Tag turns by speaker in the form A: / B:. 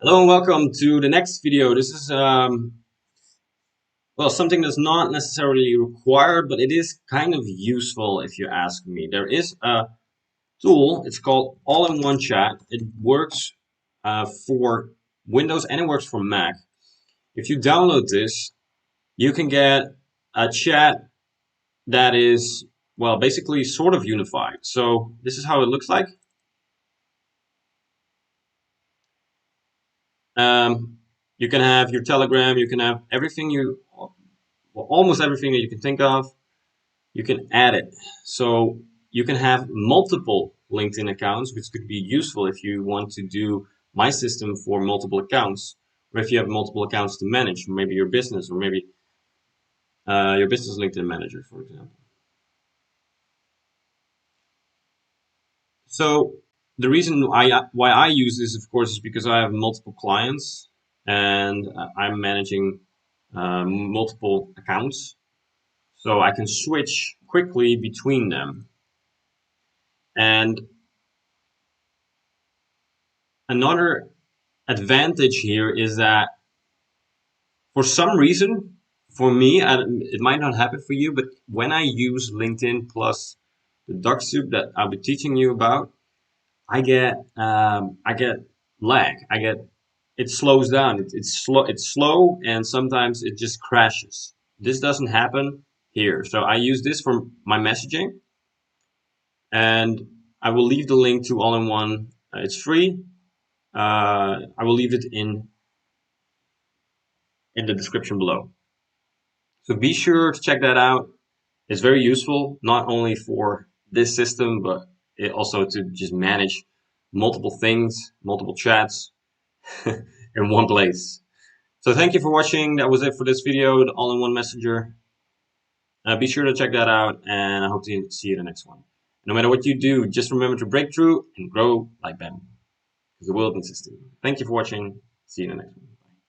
A: Hello and welcome to the next video. This is well, something that's not necessarily required, but it is kind of useful if you ask me. There is a tool. It's called All-in-One Chat. It works for Windows and it works for Mac. If you download this, you can get a chat that is, well, basically sort of unified. So this is how it looks like. You can have your Telegram. You can have everything well, almost everything that you can think of. You can add it. So you can have multiple LinkedIn accounts, which could be useful if you want to do My System for multiple accounts, or if you have multiple accounts to manage, maybe your business, or maybe your business LinkedIn manager, for example. So the reason why I use this, of course, is because I have multiple clients and I'm managing multiple accounts, so I can switch quickly between them. And another advantage here is that for some reason, for me, it might not happen for you, but when I use LinkedIn plus the duck soup that I'll be teaching you about, I get lag. It slows down. It's slow, and sometimes it just crashes. This doesn't happen here. So I use this for my messaging, and I will leave the link to All-in-One. It's free. I will leave it in the description below. So be sure to check that out. It's very useful, not only for this system, but also to just manage multiple things, multiple chats in one place. So thank you for watching. That was it for this video, the All-in-One Messenger. Be sure to check that out, and I hope to see you in the next one. No matter what you do, just remember to break through and grow like Ben, because the world needs us to. Thank you for watching. See you in the next one.